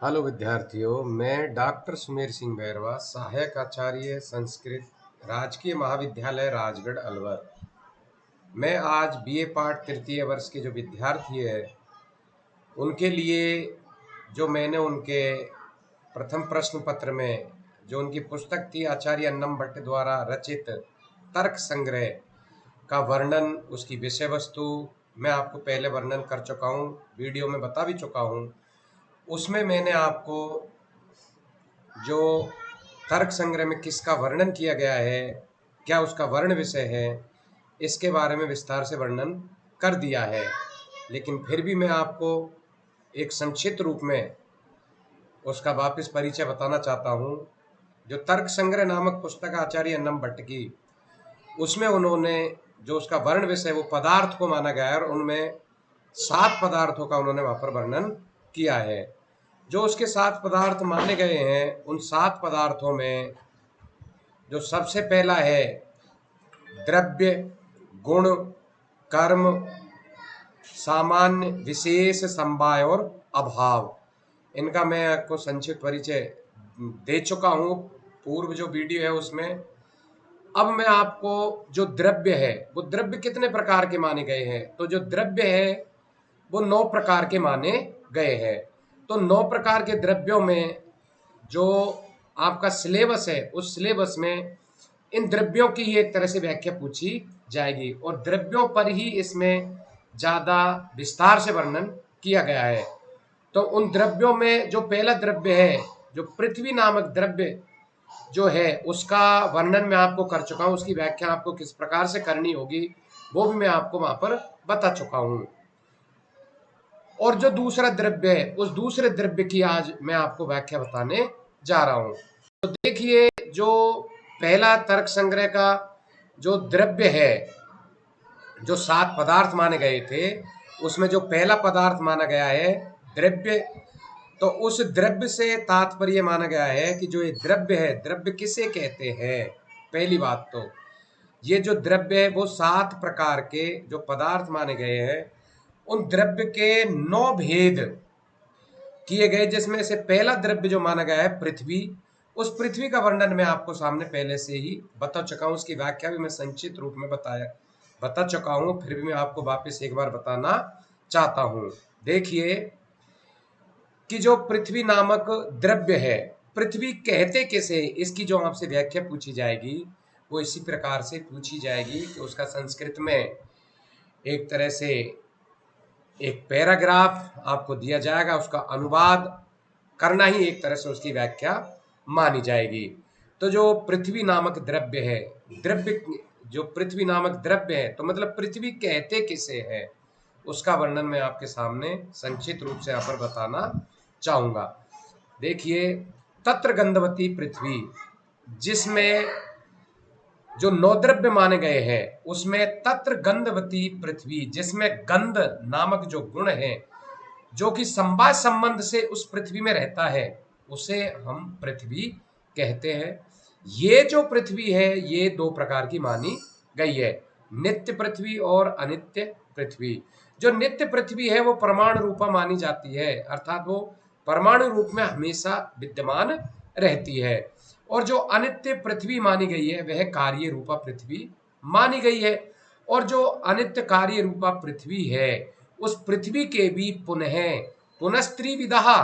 Hello विद्यार्थियों, मैं doctor Sumer Singh Bairwa, सहायक आचार्य संस्कृत, राजकीय महाविद्यालय राजगढ़ अलवर। मैं आज बीए पाठ तृतीय वर्ष के जो विद्यार्थी है उनके लिए जो मैंने उनके प्रथम प्रश्न पत्र में जो उनकी पुस्तक थी आचार्य अन्नम भट्ट द्वारा रचित तर्क संग्रह का वर्णन, उसकी विषय वस्तु मैं आपको पहले वर्णन कर चुका हूँ, वीडियो में बता भी चुका हूँ। उसमें मैंने आपको जो तर्क संग्रह में किसका वर्णन किया गया है, क्या उसका वर्ण विषय है, इसके बारे में विस्तार से वर्णन कर दिया है। लेकिन फिर भी मैं आपको एक संक्षिप्त रूप में उसका वापस परिचय बताना चाहता हूँ। जो तर्क संग्रह नामक पुस्तक आचार्य अन्नम भट्ट की, उसमें उन्होंने जो उसका वर्ण विषय वो पदार्थ को माना गया है और उनमें 7 पदार्थों का उन्होंने वहाँ पर वर्णन किया है। जो उसके 7 पदार्थ माने गए हैं, उन 7 पदार्थों में जो सबसे पहला है द्रव्य, गुण, कर्म, सामान्य, विशेष, समवाय और अभाव। इनका मैं आपको संक्षिप्त परिचय दे चुका हूँ पूर्व जो वीडियो है उसमें। अब मैं आपको जो द्रव्य है वो द्रव्य कितने प्रकार के माने गए हैं, तो जो द्रव्य है वो 9 प्रकार के माने गए हैं। तो 9 प्रकार के द्रव्यों में जो आपका सिलेबस है उस सिलेबस में इन द्रव्यों की एक तरह से व्याख्या पूछी जाएगी और द्रव्यों पर ही इसमें ज़्यादा विस्तार से वर्णन किया गया है। तो उन द्रव्यों में जो पहला द्रव्य है, जो पृथ्वी नामक द्रव्य जो है, उसका वर्णन मैं आपको कर चुका हूँ। उसकी व्याख्या आपको किस प्रकार से करनी होगी वो भी मैं आपको वहां पर बता चुका हूँ। और जो दूसरा द्रव्य है उस दूसरे द्रव्य की आज मैं आपको व्याख्या बताने जा रहा हूँ। तो देखिए, जो पहला तर्क संग्रह का जो द्रव्य है, जो 7 पदार्थ माने गए थे उसमें जो पहला पदार्थ माना गया है द्रव्य, तो उस द्रव्य से तात्पर्य माना गया है कि जो ये द्रव्य है, द्रव्य किसे कहते हैं। पहली बात तो ये जो द्रव्य है वो 7 प्रकार के जो पदार्थ माने गए हैं, उन द्रव्य के 9 भेद किए गए, जिसमें से पहला द्रव्य जो माना गया है पृथ्वी। उस पृथ्वी का वर्णन मैं आपको सामने पहले से ही बता चुका हूँ, उसकी व्याख्या भी मैं संक्षिप्त रूप में बता चुका हूँ, फिर भी मैं आपको वापस एक बार बताना चाहता हूँ। देखिए कि जो पृथ्वी नामक द्रव्य है, पृथ्वी कहते किसे, इसकी जो आपसे व्याख्या पूछी जाएगी वो इसी प्रकार से पूछी जाएगी कि उसका संस्कृत में एक तरह से एक पैराग्राफ आपको दिया जाएगा, उसका अनुवाद करना ही एक तरह से उसकी व्याख्या मानी जाएगी। तो जो पृथ्वी नामक द्रव्य है, द्रव्य जो पृथ्वी नामक द्रव्य है, तो मतलब पृथ्वी कहते किसे है, उसका वर्णन मैं आपके सामने संक्षिप्त रूप से यहाँ पर बताना चाहूंगा। देखिए, तत्र गंधवती पृथ्वी, जिसमें जो 9 द्रव्य माने गए हैं उसमें तत्र गंधवती पृथ्वी, जिसमें गंध नामक जो गुण है जो कि संवाद संबंध से उस पृथ्वी में रहता है, उसे हम पृथ्वी कहते हैं। ये जो पृथ्वी है ये 2 प्रकार की मानी गई है, नित्य पृथ्वी और अनित्य पृथ्वी। जो नित्य पृथ्वी है वो परमाणु रूपा मानी जाती है, अर्थात वो परमाणु रूप में हमेशा विद्यमान रहती है। और जो अनित्य पृथ्वी मानी गई है वह कार्य रूपा पृथ्वी मानी गई है। और जो अनित्य कार्य रूपा पृथ्वी है उस पृथ्वी के भी पुनः पुनस्त्रिविधा,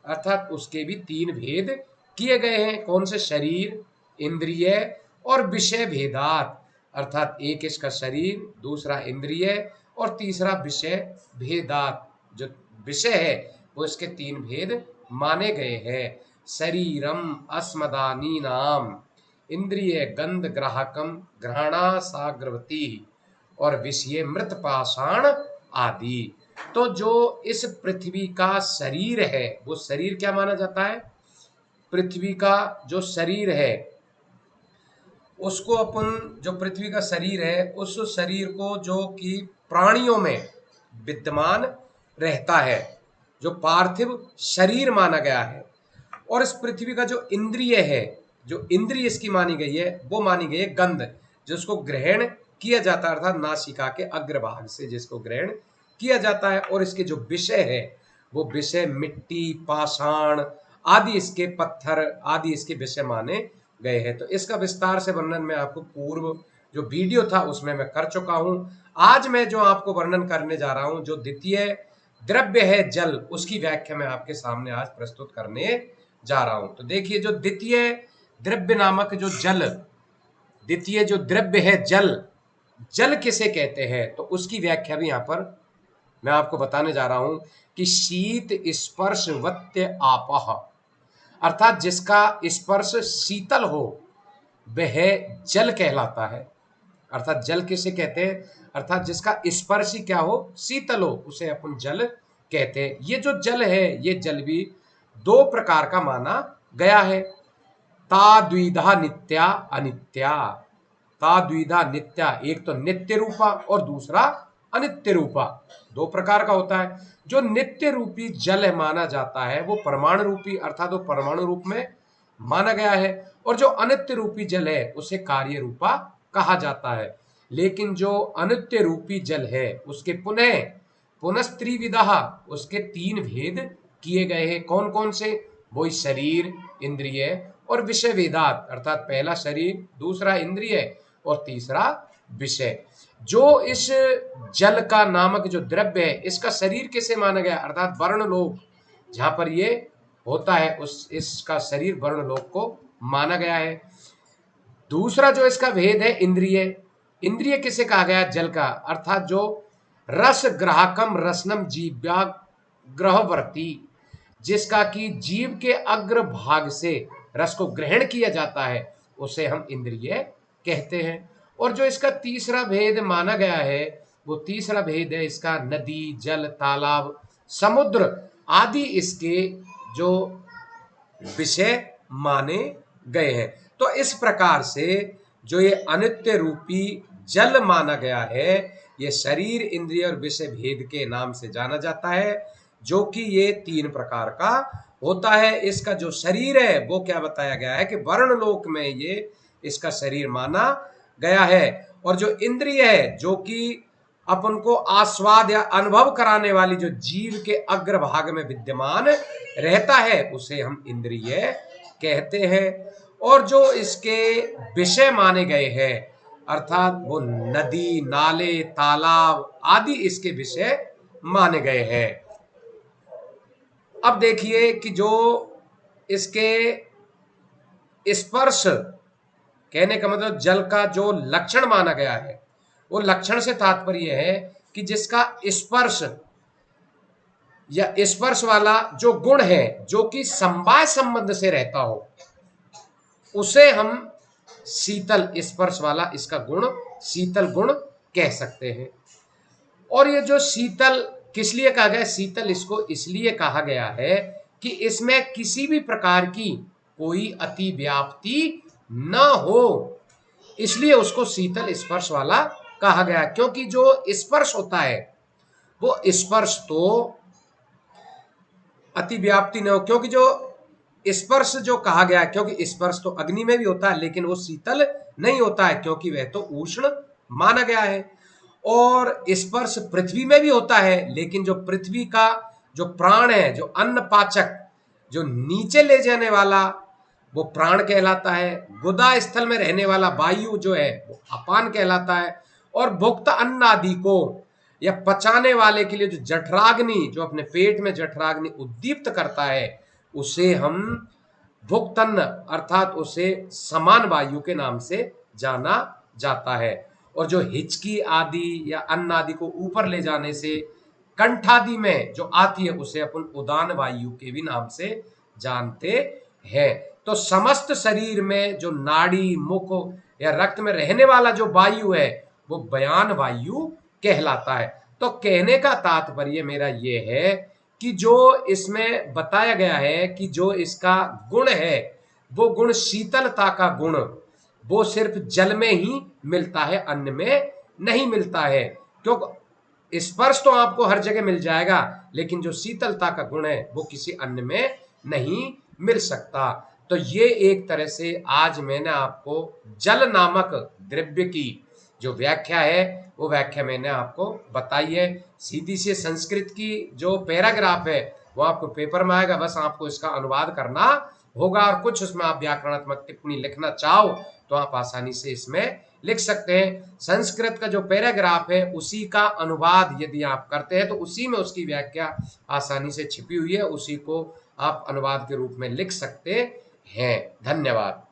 अर्थात उसके भी 3 भेद किए गए हैं। कौन से? शरीर, इंद्रिय और विषय भेदात, अर्थात एक इसका शरीर, दूसरा इंद्रिय और तीसरा विषय भेदात। जो विषय है वो इसके 3 भेद माने गए हैं। शरीरम अस्मदानी नाम, इंद्रिय गंध ग्राहकम ग्रहणा साग्रवती और विषय मृत पाषाण आदि। तो जो इस पृथ्वी का शरीर है वो शरीर क्या माना जाता है? पृथ्वी का जो शरीर है उसको अपन, जो पृथ्वी का शरीर है उस शरीर को जो कि प्राणियों में विद्यमान रहता है, जो पार्थिव शरीर माना गया है। और इस पृथ्वी का जो इंद्रिय है, जो इंद्रिय इसकी मानी गई है वो मानी गई है गंध, जिसको ग्रहण किया जाता है, अर्थात नासिका के अग्रभाग से जिसको ग्रहण किया जाता है। और इसके जो विषय है वो विषय मिट्टी, पाषाण आदि इसके पत्थर आदि इसके विषय माने गए हैं। तो इसका विस्तार से वर्णन मैं आपको पूर्व जो वीडियो था उसमें मैं कर चुका हूं। आज मैं जो आपको वर्णन करने जा रहा हूं, जो द्वितीय द्रव्य है जल, उसकी व्याख्या मैं आपके सामने आज प्रस्तुत करने जा रहा हूं। तो देखिए, जो द्वितीय द्रव्य नामक जो जल, द्वितीय जो द्रव्य है जल, जल किसे कहते हैं, तो उसकी व्याख्या भी यहां पर मैं आपको बताने जा रहा हूं कि शीत स्पर्शवत्य आपः, अर्थात जिसका स्पर्श शीतल हो वह जल कहलाता है। अर्थात जल किसे कहते हैं, अर्थात जिसका स्पर्श ही क्या हो, शीतल हो, उसे अपन जल कहते हैं। ये जो जल है, ये जल भी दो प्रकार का माना गया है। ता द्विधा नित्या अनित्या। ता द्विधा नित्या, एक तो नित्य रूपा और दूसरा अनित्य रूपा, दो प्रकार का होता है। जो नित्य रूपी जल माना जाता है वो परमाणु रूपी, अर्थात वो परमाणु रूप में माना गया है, और जो अनित्य रूपी जल है उसे कार्य रूपा कहा जाता है। लेकिन जो अनित्य रूपी जल है उसके पुनस्त्रिविधा, उसके तीन भेद किए गए हैं। कौन कौन से, वो शरीर, इंद्रिय और विषय वेदात, अर्थात पहला शरीर, दूसरा इंद्रिय और तीसरा विषय। जो इस जल का नामक जो द्रव्य है, इसका शरीर किसे माना गया, अर्थात वर्णलोक जहां पर ये होता है उस इसका शरीर वर्णलोक को माना गया है। दूसरा जो इसका भेद है इंद्रिय, इंद्रिय किसे कहा गया, जल का, अर्थात जो रस ग्राहकम रसनम जीव्या ग्रहवर्ती, जिसका कि जीव के अग्र भाग से रस को ग्रहण किया जाता है, उसे हम इंद्रिय कहते हैं। और जो इसका तीसरा भेद माना गया है, वो तीसरा भेद है इसका नदी, जल, तालाब, समुद्र आदि इसके जो विषय माने गए हैं। तो इस प्रकार से जो ये अनित्य रूपी जल माना गया है, ये शरीर, इंद्रिय और विषय भेद के नाम से जाना जाता है, जो कि ये तीन प्रकार का होता है। इसका जो शरीर है वो क्या बताया गया है कि वर्णलोक में ये इसका शरीर माना गया है। और जो इंद्रिय है, जो कि अपन को आस्वाद या अनुभव कराने वाली जो जीव के अग्रभाग में विद्यमान रहता है, उसे हम इंद्रिय कहते हैं। और जो इसके विषय माने गए हैं, अर्थात वो नदी, नाले, तालाब आदि इसके विषय माने गए हैं। अब देखिए कि जो इसके स्पर्श कहने का मतलब जल का जो लक्षण माना गया है, वो लक्षण से तात्पर्य है कि जिसका स्पर्श या स्पर्श वाला जो गुण है, जो कि समवाय संबंध से रहता हो, उसे हम शीतल, स्पर्श वाला इसका गुण शीतल गुण कह सकते हैं। और ये जो शीतल किस लिए कहा गया, शीतल इसको इसलिए कहा गया है कि इसमें किसी भी प्रकार की कोई अति व्याप्ति न हो, इसलिए उसको शीतल स्पर्श वाला कहा गया। क्योंकि जो स्पर्श होता है वो स्पर्श तो अति व्याप्ति न हो, क्योंकि जो स्पर्श जो कहा गया, क्योंकि स्पर्श तो अग्नि में भी होता है लेकिन वो शीतल नहीं होता है, क्योंकि वह तो उष्ण माना गया है। और स्पर्श पृथ्वी में भी होता है, लेकिन जो पृथ्वी का जो प्राण है, जो अन्न पाचक, जो नीचे ले जाने वाला, वो प्राण कहलाता है। गुदा स्थल में रहने वाला वायु जो है वो अपान कहलाता है। और भुक्त अन्न आदि को या पचाने वाले के लिए जो जठराग्नि, जो अपने पेट में जठराग्नि उद्दीप्त करता है, उसे हम भुक्तन्न, अर्थात उसे समान वायु के नाम से जाना जाता है। और जो हिचकी आदि या अन्न आदि को ऊपर ले जाने से कंठ आदि में जो आती है, उसे अपन उदान वायु के भी नाम से जानते हैं। तो समस्त शरीर में जो नाड़ी, मुख या रक्त में रहने वाला जो वायु है, वो बयान वायु कहलाता है। तो कहने का तात्पर्य मेरा ये है कि जो इसमें बताया गया है कि जो इसका गुण है, वो गुण शीतलता का गुण, वो सिर्फ जल में ही मिलता है, अन्न में नहीं मिलता है। क्योंकि स्पर्श तो आपको हर जगह मिल जाएगा, लेकिन जो शीतलता का गुण है वो किसी अन्न में नहीं मिल सकता। तो ये एक तरह से आज मैंने आपको जल नामक द्रव्य की जो व्याख्या है, वो व्याख्या मैंने आपको बताई है। सीधी सी संस्कृत की जो पैराग्राफ है वो आपको पेपर में आएगा, बस आपको इसका अनुवाद करना होगा। और कुछ उसमें आप व्याकरणात्मक टिप्पणी लिखना चाहो तो आप आसानी से इसमें लिख सकते हैं। संस्कृत का जो पैराग्राफ है उसी का अनुवाद यदि आप करते हैं तो उसी में उसकी व्याख्या आसानी से छिपी हुई है, उसी को आप अनुवाद के रूप में लिख सकते हैं। धन्यवाद।